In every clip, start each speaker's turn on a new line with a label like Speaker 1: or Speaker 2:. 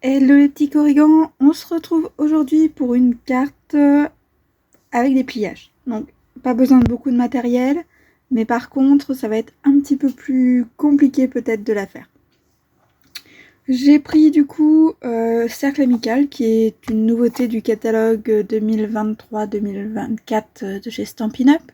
Speaker 1: Hello les petits corrigans, on se retrouve aujourd'hui pour une carte avec des pliages. Donc pas besoin de beaucoup de matériel, mais par contre ça va être un petit peu plus compliqué peut-être de la faire. J'ai pris du coup Cercle Amical, qui est une nouveauté du catalogue 2023-2024 de chez Stampin' Up.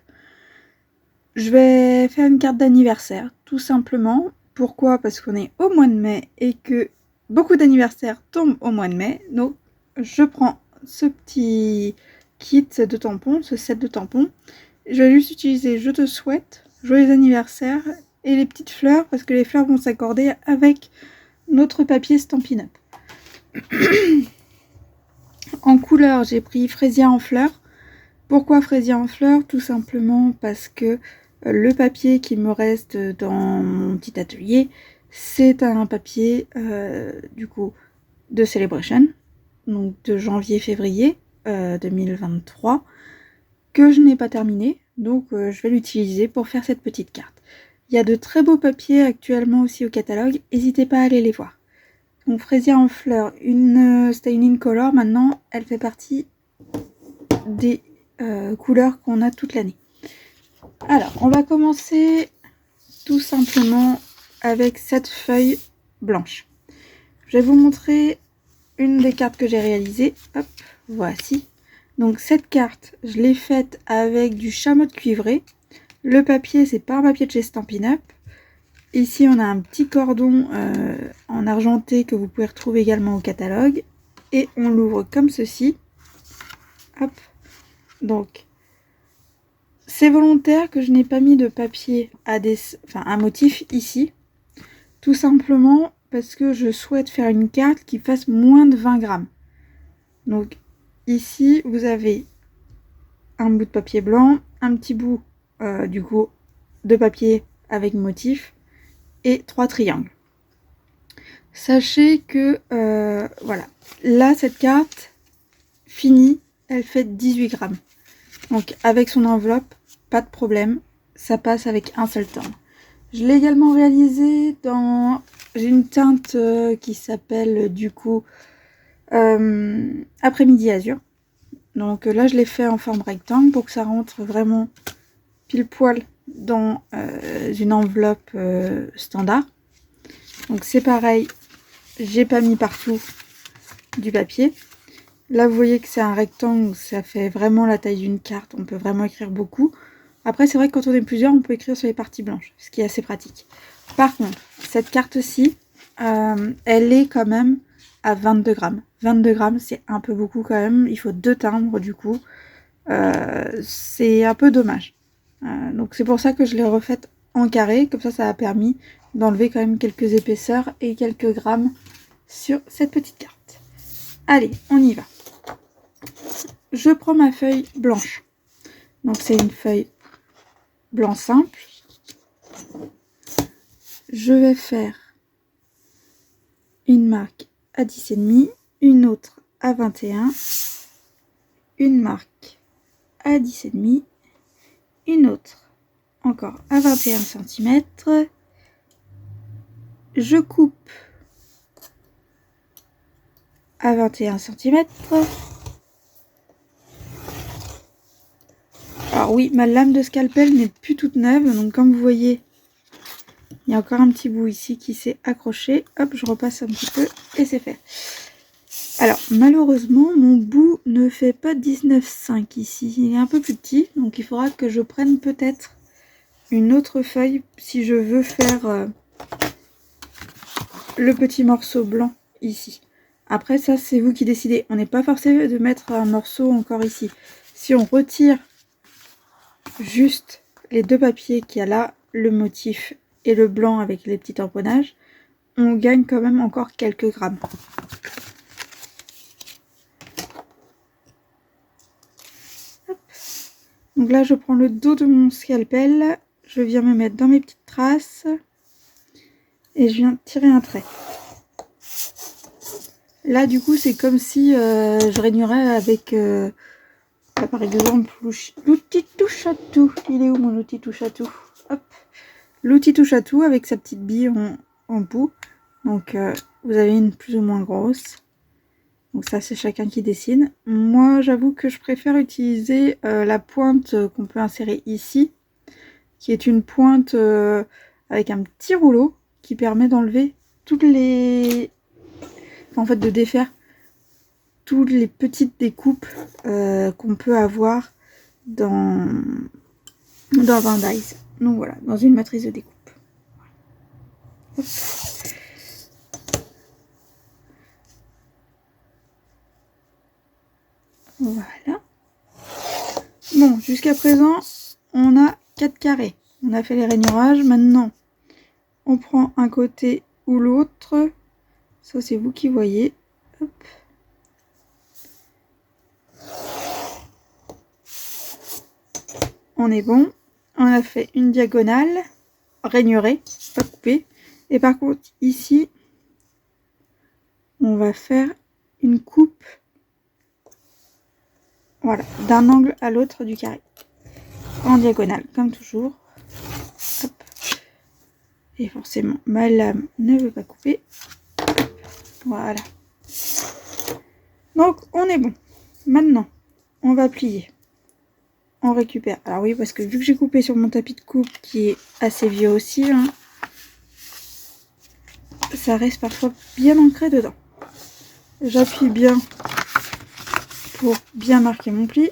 Speaker 1: Je vais faire une carte d'anniversaire, tout simplement. Pourquoi? Parce qu'on est au mois de mai et que beaucoup d'anniversaires tombent au mois de mai. Donc je prends ce petit kit de tampons, ce set de tampons. Je vais juste utiliser Je te souhaite, joyeux anniversaire et les petites fleurs, parce que les fleurs vont s'accorder avec notre papier Stampin' Up. En couleur, j'ai pris Fraisia en fleurs. Pourquoi Fraisia en fleurs? Tout simplement parce que le papier qui me reste dans mon petit atelier, c'est un papier du coup de Celebration, donc de janvier-février 2023, que je n'ai pas terminé, donc je vais l'utiliser pour faire cette petite carte. Il y a de très beaux papiers actuellement aussi au catalogue, n'hésitez pas à aller les voir. Donc Fraisia en fleurs, c'était une incolore, maintenant elle fait partie des couleurs qu'on a toute l'année. Alors, on va commencer tout simplement avec cette feuille blanche. Je vais vous montrer une des cartes que j'ai réalisées. Hop, voici. Donc cette carte, je l'ai faite avec du chamois de cuivré. Le papier, c'est pas un papier de chez Stampin' Up. Ici, on a un petit cordon en argenté que vous pouvez retrouver également au catalogue. Et on l'ouvre comme ceci. Hop. Donc, c'est volontaire que je n'ai pas mis de papier à motif ici. Tout simplement parce que je souhaite faire une carte qui fasse moins de 20 grammes. Donc ici, vous avez un bout de papier blanc, un petit bout du coup de papier avec motif et 3 triangles. Sachez que voilà, là cette carte finie, elle fait 18 grammes. Donc avec son enveloppe, pas de problème, ça passe avec un seul timbre. Je l'ai également réalisé dans... J'ai une teinte qui s'appelle du coup Après-midi Azur. Donc là je l'ai fait en forme rectangle pour que ça rentre vraiment pile poil dans une enveloppe standard. Donc c'est pareil, j'ai pas mis partout du papier. Là vous voyez que c'est un rectangle, ça fait vraiment la taille d'une carte, on peut vraiment écrire beaucoup. Après c'est vrai que quand on est plusieurs, on peut écrire sur les parties blanches, ce qui est assez pratique. Par contre, cette carte-ci, elle est quand même à 22 grammes. 22 grammes, c'est un peu beaucoup quand même, il faut 2 timbres du coup. C'est un peu dommage. Donc c'est pour ça que je l'ai refaite en carré, comme ça a permis d'enlever quand même quelques épaisseurs et quelques grammes sur cette petite carte. Allez, on y va. Je prends ma feuille blanche. Donc c'est une feuille blanc simple. Je vais faire une marque à 10,5, une autre à 21, une marque à 10,5, une autre encore à 21 cm. Je coupe à 21 cm. Alors oui, ma lame de scalpel n'est plus toute neuve, donc comme vous voyez, il y a encore un petit bout ici qui s'est accroché. Hop, je repasse un petit peu et c'est fait. Alors, malheureusement, mon bout ne fait pas 19,5 ici. Il est un peu plus petit, donc il faudra que je prenne peut-être une autre feuille si je veux faire le petit morceau blanc ici. Après, ça, c'est vous qui décidez. On n'est pas forcé de mettre un morceau encore ici. Si on retire juste les deux papiers qu'il y a là, le motif et le blanc avec les petits tamponnages, on gagne quand même encore quelques grammes. Hop. Donc là je prends le dos de mon scalpel, je viens me mettre dans mes petites traces et je viens tirer un trait. Là du coup c'est comme si je régnerais avec là, par exemple l'outil touche à tout. Il est où mon outil touche à tout? Hop. L'outil touche à tout avec sa petite bille en bout. Donc vous avez une plus ou moins grosse. Donc ça, c'est chacun qui décide. Moi, j'avoue que je préfère utiliser la pointe qu'on peut insérer ici, qui est une pointe avec un petit rouleau qui permet d'enlever toutes les... en fait, de défaire toutes les petites découpes qu'on peut avoir dans un dies. Donc voilà, dans une matrice de découpe. Hop. Voilà. Bon, jusqu'à présent, on a 4 carrés. On a fait les rainurages. Maintenant, on prend un côté ou l'autre. Ça, c'est vous qui voyez. Hop. On est bon. On a fait une diagonale rainurée, pas coupée. Et par contre, ici, on va faire une coupe, voilà, d'un angle à l'autre du carré. En diagonale, comme toujours. Hop. Et forcément, ma lame ne veut pas couper. Voilà. Donc, on est bon. Maintenant, on va plier. On récupère. Alors oui, parce que vu que j'ai coupé sur mon tapis de coupe, qui est assez vieux aussi, hein, ça reste parfois bien ancré dedans. J'appuie bien pour bien marquer mon pli.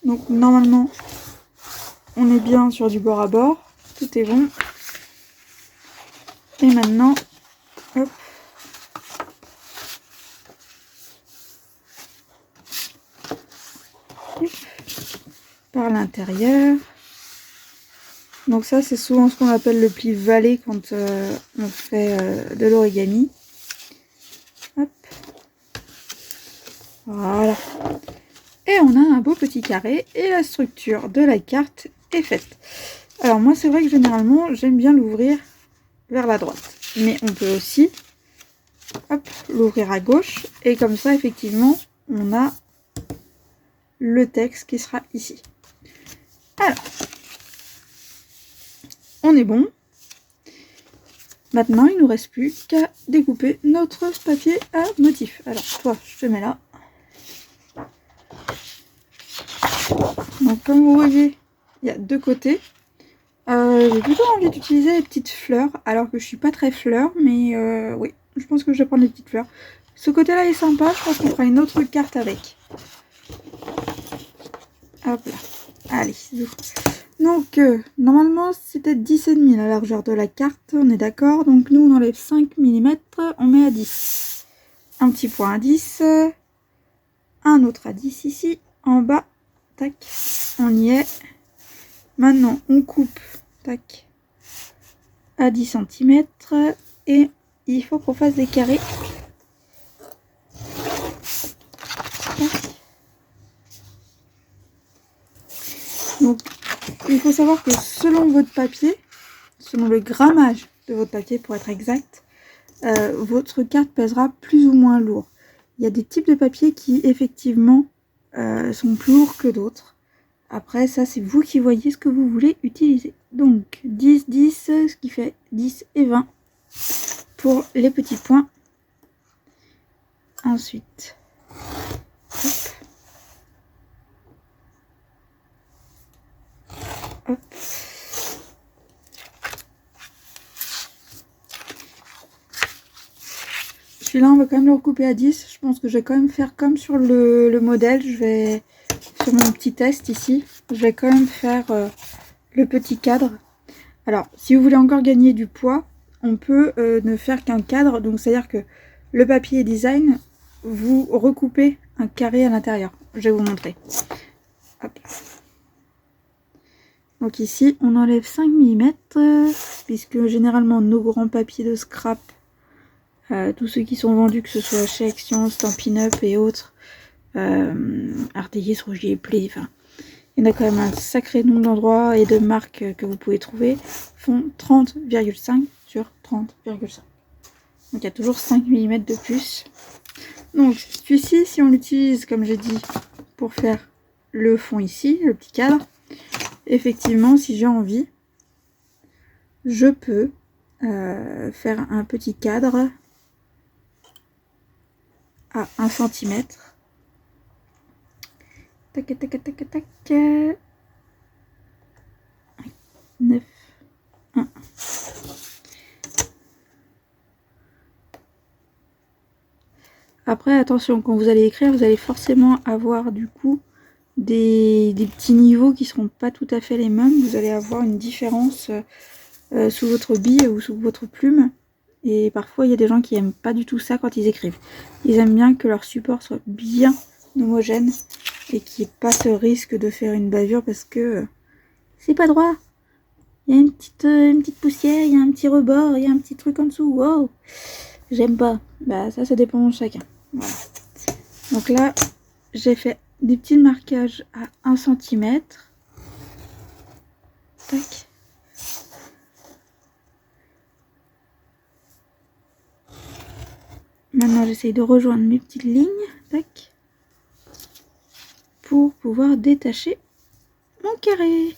Speaker 1: Donc normalement, on est bien sur du bord à bord. Tout est bon. Et maintenant, hop. Par l'intérieur. Donc ça, c'est souvent ce qu'on appelle le pli vallée quand on fait de l'origami. Hop. Voilà. Et on a un beau petit carré et la structure de la carte est faite. Alors moi, c'est vrai que généralement, j'aime bien l'ouvrir vers la droite. Mais on peut aussi l'ouvrir à gauche. Et comme ça, effectivement, on a le texte qui sera ici. Alors, on est bon. Maintenant, il ne nous reste plus qu'à découper notre papier à motif. Alors, toi, je te mets là. Donc, comme vous voyez, il y a deux côtés. J'ai plutôt envie d'utiliser les petites fleurs, alors que je suis pas très fleur, mais oui, je pense que je vais prendre les petites fleurs. Ce côté-là est sympa, je pense qu'on fera une autre carte avec. Hop là, allez, donc normalement c'était 10,5 la largeur de la carte, on est d'accord. Donc nous on enlève 5 mm, on met à 10. Un petit point à 10, un autre à 10 ici, en bas, tac, on y est. Maintenant on coupe, tac, à 10 cm et il faut qu'on fasse des carrés. Donc il faut savoir que selon votre papier, selon le grammage de votre papier pour être exact, votre carte pèsera plus ou moins lourd. Il y a des types de papier qui effectivement sont plus lourds que d'autres. Après ça c'est vous qui voyez ce que vous voulez utiliser. Donc 10, 10, ce qui fait 10 et 20 pour les petits points. Ensuite, hop. Hop. Celui-là, on va quand même le recouper à 10. Je pense que je vais quand même faire comme sur le modèle. Je vais, sur mon petit test ici, je vais quand même faire le petit cadre. Alors, si vous voulez encore gagner du poids, on peut ne faire qu'un cadre. Donc, c'est-à-dire que le papier design, vous recoupez un carré à l'intérieur. Je vais vous montrer. Hop. Donc ici, on enlève 5 mm, puisque généralement, nos grands papiers de scrap, tous ceux qui sont vendus, que ce soit chez Action, Stampin' Up et autres, Artélis, Rougier, Play, enfin, il y en a quand même un sacré nombre d'endroits et de marques que vous pouvez trouver, font 30,5 sur 30,5. Donc il y a toujours 5 mm de plus. Donc celui-ci, si on l'utilise, comme j'ai dit, pour faire le fond ici, le petit cadre, effectivement, si j'ai envie, je peux faire un petit cadre à 1 cm. Tac, tac, tac, tac, tac. 9, 1. Après, attention, quand vous allez écrire, vous allez forcément avoir du coup des petits niveaux qui seront pas tout à fait les mêmes. Vous allez avoir une différence sous votre bille ou sous votre plume. Et parfois, il y a des gens qui aiment pas du tout ça quand ils écrivent. Ils aiment bien que leur support soit bien homogène et qu'il n'y ait pas ce risque de faire une bavure parce que c'est pas droit. Il y a une petite poussière, il y a un petit rebord, il y a un petit truc en dessous. Wow, j'aime pas. Bah ça dépend de chacun. Voilà. Donc là, j'ai fait des petits marquages à 1 cm. Tac. Maintenant, j'essaye de rejoindre mes petites lignes. Tac. Pour pouvoir détacher mon carré.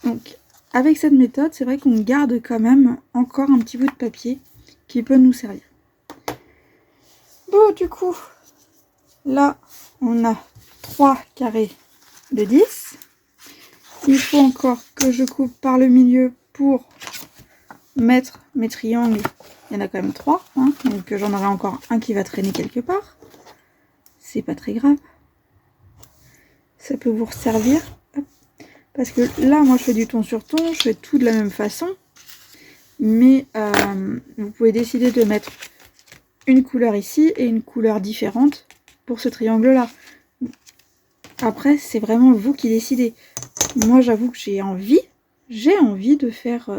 Speaker 1: Donc, avec cette méthode, c'est vrai qu'on garde quand même encore un petit bout de papier qui peut nous servir. Bon, du coup, là, on a 3 carrés de 10. Il faut encore que je coupe par le milieu pour mettre mes triangles. Il y en a quand même 3, hein, donc j'en aurai encore un qui va traîner quelque part. C'est pas très grave. Ça peut vous servir. Parce que là, moi, je fais du ton sur ton, je fais tout de la même façon. Mais vous pouvez décider de mettre une couleur ici et une couleur différente pour ce triangle-là. Après, c'est vraiment vous qui décidez. Moi, j'avoue que j'ai envie de faire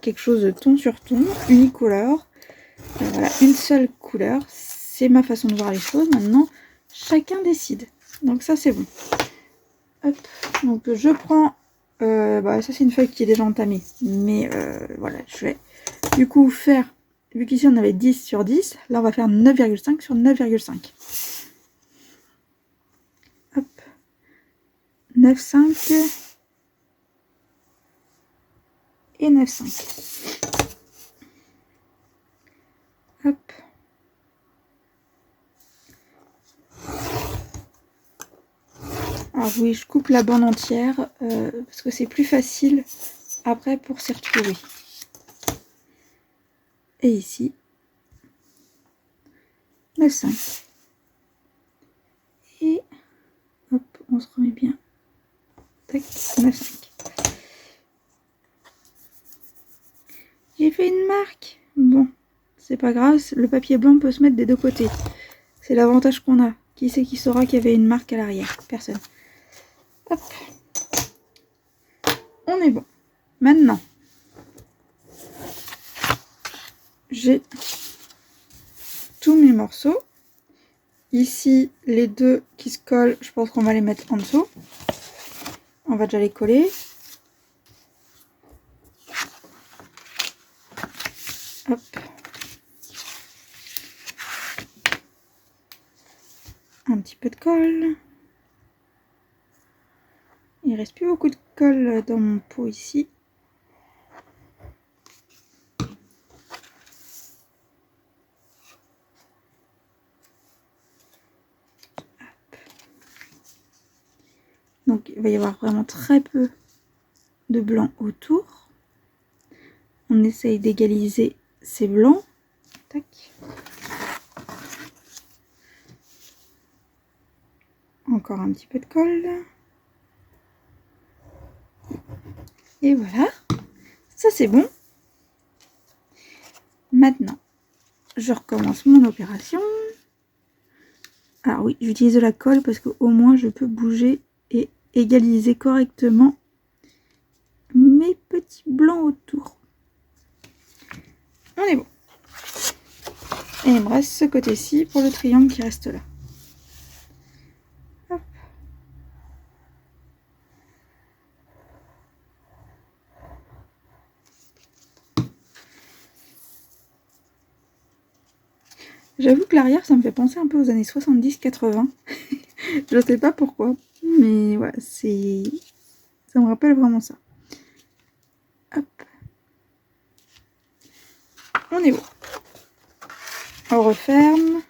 Speaker 1: quelque chose de ton sur ton, unicolore. Voilà, une seule couleur. C'est ma façon de voir les choses. Maintenant, chacun décide. Donc ça, c'est bon. Hop. Donc je prends... ça, c'est une feuille qui est déjà entamée. Mais voilà, je vais du coup faire... Vu qu'ici, on avait 10 sur 10. Là, on va faire 9,5 sur 9,5. Hop. 9,5 et 9,5. Hop. Alors oui, je coupe la bande entière parce que c'est plus facile après pour s'y retrouver. Et ici, 9,5. Et hop, on se remet bien. Tac, 9,5. J'ai fait une marque. Bon, c'est pas grave, le papier blanc peut se mettre des deux côtés. C'est l'avantage qu'on a. Qui c'est qui saura qu'il y avait une marque à l'arrière? Personne. Hop. On est bon. Maintenant, j'ai tous mes morceaux. Ici, les deux qui se collent, je pense qu'on va les mettre en dessous. On va déjà les coller. Hop. Un petit peu de colle. Il reste plus beaucoup de colle dans mon pot ici. Donc il va y avoir vraiment très peu de blanc autour. On essaye d'égaliser ces blancs. Tac. Encore un petit peu de colle. Et voilà. Ça c'est bon. Maintenant, je recommence mon opération. Alors oui, j'utilise de la colle parce qu'au moins je peux bouger et égaliser correctement mes petits blancs autour. On est bon. Et il me reste ce côté-ci pour le triangle qui reste là. Hop. J'avoue que l'arrière, ça me fait penser un peu aux années 70-80. Je sais pas pourquoi, mais ouais, ça me rappelle vraiment ça. Hop. on est bon. On referme.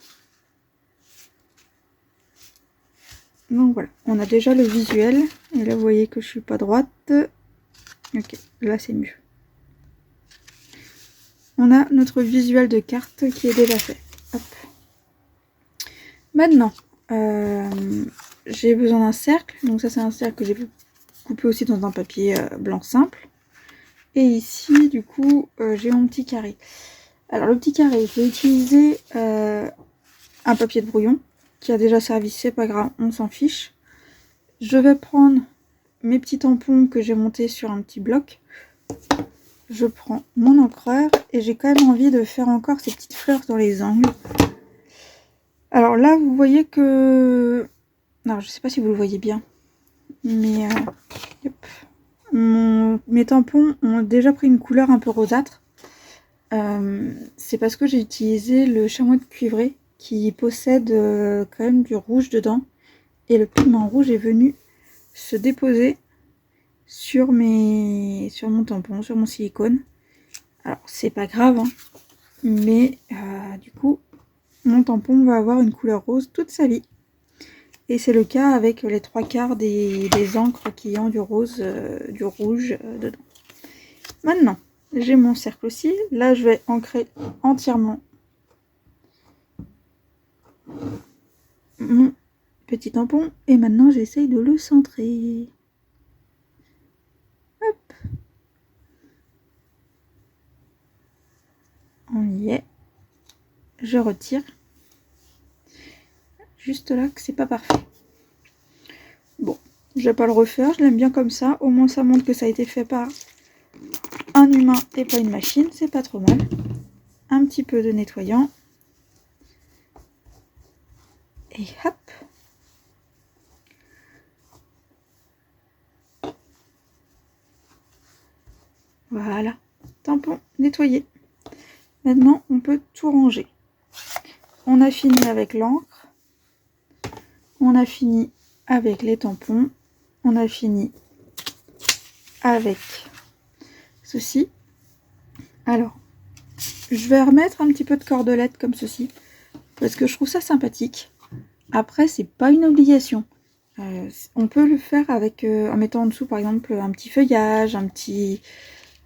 Speaker 1: Donc voilà, on a déjà le visuel. Et là, vous voyez que je suis pas droite. Ok, là c'est mieux. On a notre visuel de carte qui est déjà fait. Hop. Maintenant, j'ai besoin d'un cercle. Donc ça, c'est un cercle que j'ai coupé aussi dans un papier blanc simple. Et ici, du coup, j'ai mon petit carré. Alors, le petit carré, je vais utiliser un papier de brouillon qui a déjà servi, c'est pas grave, on s'en fiche. Je vais prendre mes petits tampons que j'ai montés sur un petit bloc. Je prends mon encreur et j'ai quand même envie de faire encore ces petites fleurs dans les angles. Alors là, vous voyez que... Alors, je sais pas si vous le voyez bien, mais mes tampons ont déjà pris une couleur un peu rosâtre. C'est parce que j'ai utilisé le chamois de cuivré qui possède quand même du rouge dedans. Et le pigment rouge est venu se déposer sur mon tampon, sur mon silicone. Alors, c'est pas grave, hein, mais du coup, mon tampon va avoir une couleur rose toute sa vie. Et c'est le cas avec les 3/4 des encres qui ont du rose, du rouge dedans. Maintenant, j'ai mon cercle aussi. Là, je vais ancrer entièrement mon petit tampon. Et maintenant, j'essaye de le centrer. Hop. On y est. Je retire. Juste là que c'est pas parfait. Bon, je vais pas le refaire, je l'aime bien comme ça. Au moins ça montre que ça a été fait par un humain et pas une machine, c'est pas trop mal. Un petit peu de nettoyant. Et hop. Voilà, tampon nettoyé. Maintenant on peut tout ranger. On a fini avec l'encre. On a fini avec les tampons. On a fini avec ceci. Alors, je vais remettre un petit peu de cordelette comme ceci. Parce que je trouve ça sympathique. Après, c'est pas une obligation. On peut le faire avec en mettant en dessous, par exemple, un petit feuillage, un petit...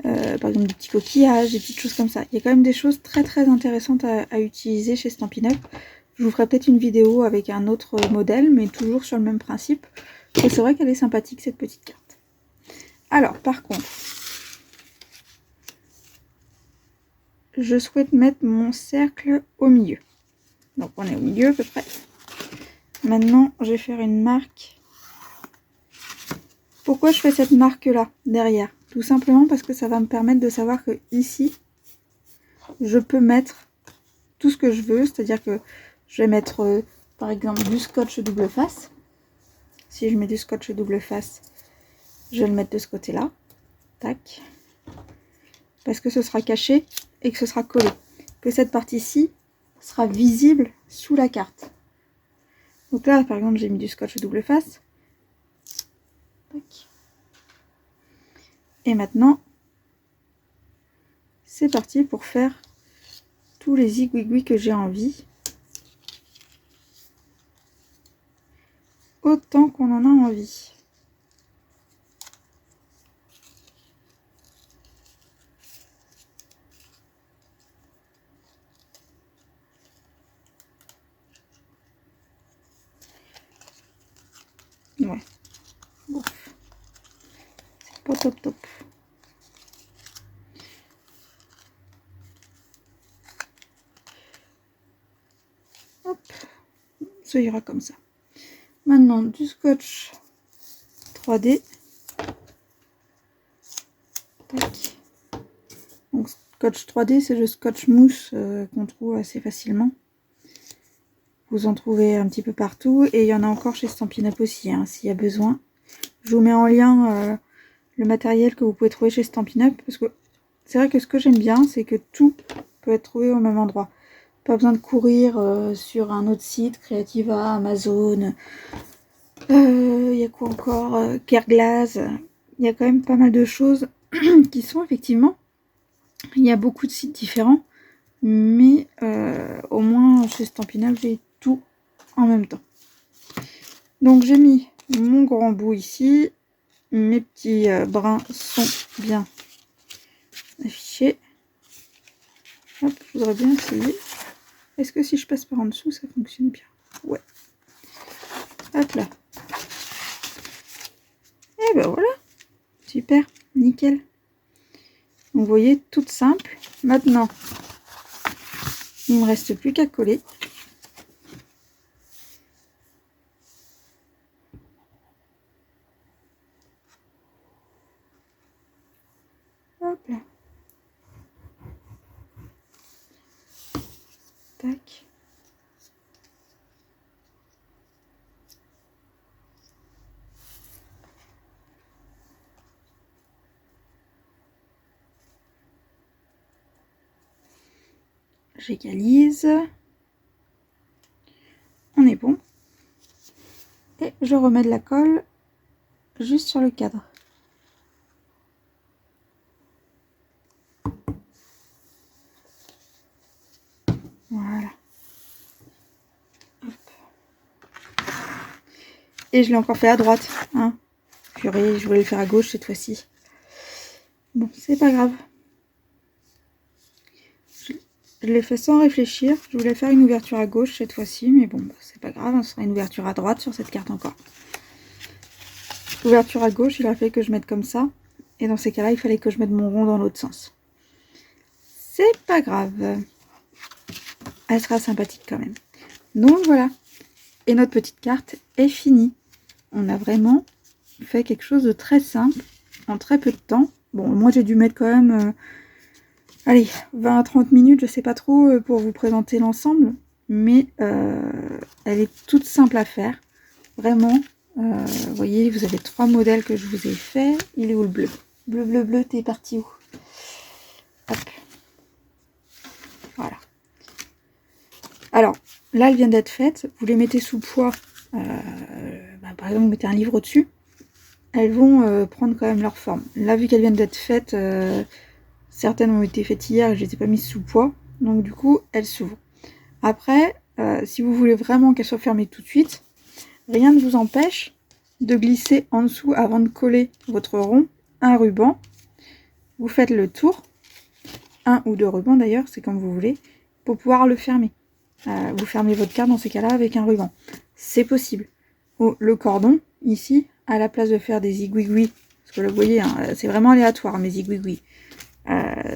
Speaker 1: par exemple, des petits coquillages, des petites choses comme ça. Il y a quand même des choses très très intéressantes à utiliser chez Stampin' Up. Je vous ferai peut-être une vidéo avec un autre modèle, mais toujours sur le même principe. Et c'est vrai qu'elle est sympathique, cette petite carte. Alors, par contre, je souhaite mettre mon cercle au milieu. Donc, on est au milieu à peu près. Maintenant, je vais faire une marque. Pourquoi je fais cette marque-là, derrière? Tout simplement parce que ça va me permettre de savoir que ici, je peux mettre tout ce que je veux. C'est-à-dire que je vais mettre, par exemple, du scotch double face. Si je mets du scotch double face, je vais le mettre de ce côté-là. Tac. Parce que ce sera caché et que ce sera collé. Que cette partie-ci sera visible sous la carte. Donc là, par exemple, j'ai mis du scotch double face. Tac. Et maintenant, c'est parti pour faire tous les zigouigouis que j'ai envie. Autant qu'on en a envie. Ouais. Bon. C'est pas top top. Hop. Ça ira comme ça. Maintenant, du scotch 3D. Tac. Donc, scotch 3D, c'est le scotch mousse qu'on trouve assez facilement. Vous en trouvez un petit peu partout. Et il y en a encore chez Stampin' Up aussi, hein, s'il y a besoin. Je vous mets en lien le matériel que vous pouvez trouver chez Stampin' Up. Parce que c'est vrai que ce que j'aime bien, c'est que tout peut être trouvé au même endroit. Pas besoin de courir sur un autre site, Creativa, Amazon. Il y a quoi encore, Kerglass. Il y a quand même pas mal de choses qui sont effectivement... Il y a beaucoup de sites différents. mais au moins chez Stampin' Up, j'ai tout en même temps. Donc j'ai mis mon grand bout ici, mes petits brins sont bien affichés. Hop, je voudrais bien essayer. Est-ce que si je passe par en dessous, ça fonctionne bien? Ouais. Hop là. Et ben voilà. Super, nickel. Donc vous voyez, toute simple. Maintenant, il ne me reste plus qu'à coller. Hop là. Tac. J'égalise. On est bon. Et je remets de la colle juste sur le cadre. Voilà. Hop. Et je l'ai encore fait à droite. Hein. Purée, je voulais le faire à gauche cette fois-ci. Bon, c'est pas grave. Je l'ai fait sans réfléchir. Je voulais faire une ouverture à gauche cette fois-ci, mais bon, c'est pas grave. Ce sera une ouverture à droite sur cette carte encore. L'ouverture à gauche, il a fait que je mette comme ça. Et dans ces cas-là, il fallait que je mette mon rond dans l'autre sens. C'est pas grave. Elle sera sympathique quand même. Donc voilà. Et notre petite carte est finie. On a vraiment fait quelque chose de très simple en très peu de temps. Bon, moi j'ai dû mettre quand même, allez, 20 à 30 minutes, je sais pas trop, pour vous présenter l'ensemble. Mais elle est toute simple à faire. Vraiment. Vous voyez, vous avez 3 modèles que je vous ai fait. Il est où le bleu? Bleu, bleu, bleu, t'es parti où? Hop. Voilà. Alors, là, elle vient d'être faite. Vous les mettez sous poids. Par exemple, vous mettez un livre au-dessus. Elles vont prendre quand même leur forme. Là, vu qu'elles viennent d'être faites, certaines ont été faites hier et je ne les ai pas mises sous poids. Donc, du coup, elles s'ouvrent. Après, si vous voulez vraiment qu'elles soient fermées tout de suite, rien ne vous empêche de glisser en dessous avant de coller votre rond un ruban. Vous faites le tour, 1 ou 2 rubans d'ailleurs, c'est comme vous voulez, pour pouvoir le fermer. Vous fermez votre carte dans ces cas-là avec un ruban. C'est possible. Ou le cordon, ici, à la place de faire des zigouigouis, parce que vous voyez, hein, c'est vraiment aléatoire mes zigouigouis.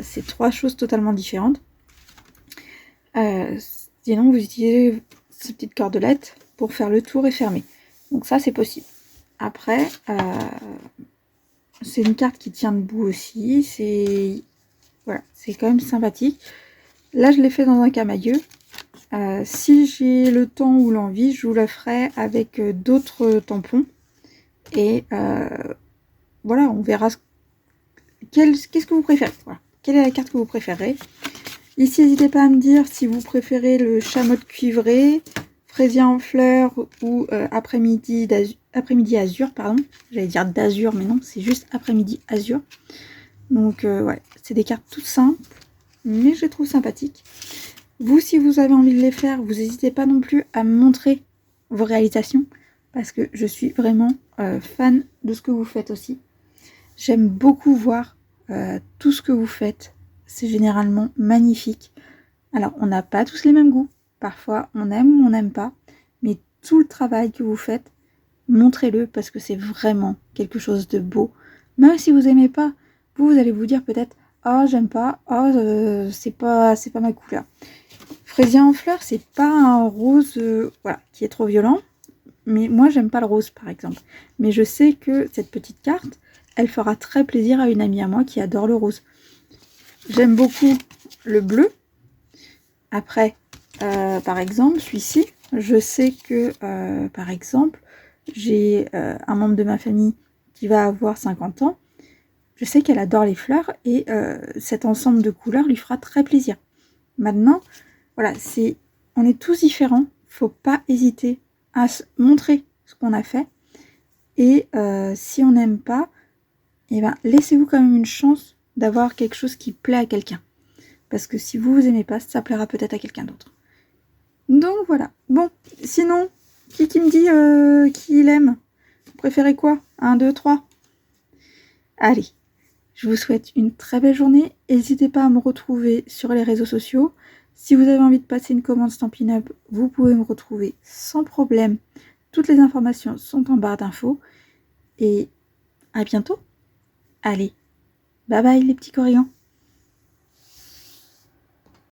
Speaker 1: C'est 3 choses totalement différentes. Sinon, vous utilisez ces petites cordelettes pour faire le tour et fermer. Donc ça, c'est possible. Après, c'est une carte qui tient debout aussi. C'est voilà, c'est quand même sympathique. Là, je l'ai fait dans un camailleux. Si j'ai le temps ou l'envie, je vous la ferai avec d'autres tampons. Et voilà, on verra qu'est-ce que vous préférez. Voilà. Quelle est la carte que vous préférez? Ici, n'hésitez pas à me dire si vous préférez le chamois cuivré, fraisier en fleurs ou après-midi azur, pardon. J'allais dire d'azur, mais non, c'est juste après-midi azur. Donc, ouais, c'est des cartes toutes simples, mais je les trouve sympathiques. Vous, si vous avez envie de les faire, vous n'hésitez pas non plus à me montrer vos réalisations, parce que je suis vraiment fan de ce que vous faites aussi. J'aime beaucoup voir tout ce que vous faites. C'est généralement magnifique. Alors, on n'a pas tous les mêmes goûts. Parfois, on aime ou on n'aime pas. Mais tout le travail que vous faites, montrez-le parce que c'est vraiment quelque chose de beau. Même si vous n'aimez pas, vous allez vous dire peut-être « Oh, j'aime pas. Oh, c'est pas ma couleur. » Fraisier en fleurs, c'est pas un rose voilà, qui est trop violent. Mais moi, j'aime pas le rose, par exemple. Mais je sais que cette petite carte, elle fera très plaisir à une amie à moi qui adore le rose. J'aime beaucoup le bleu. Après, par exemple, celui-ci, je sais que, par exemple, j'ai un membre de ma famille qui va avoir 50 ans. Je sais qu'elle adore les fleurs et cet ensemble de couleurs lui fera très plaisir. Maintenant, voilà, on est tous différents. Faut pas hésiter à montrer ce qu'on a fait. Et si on n'aime pas, eh ben, laissez-vous quand même une chance d'avoir quelque chose qui plaît à quelqu'un. parce que si vous aimez pas, ça plaira peut-être à quelqu'un d'autre. Donc voilà. Bon, sinon, qui me dit qui il aime? Vous préférez quoi? 1, 2, 3. Allez, je vous souhaite une très belle journée. N'hésitez pas à me retrouver sur les réseaux sociaux. Si vous avez envie de passer une commande Stampin' Up, vous pouvez me retrouver sans problème. Toutes les informations sont en barre d'infos. Et à bientôt. Allez, bye bye les petits Corrigans.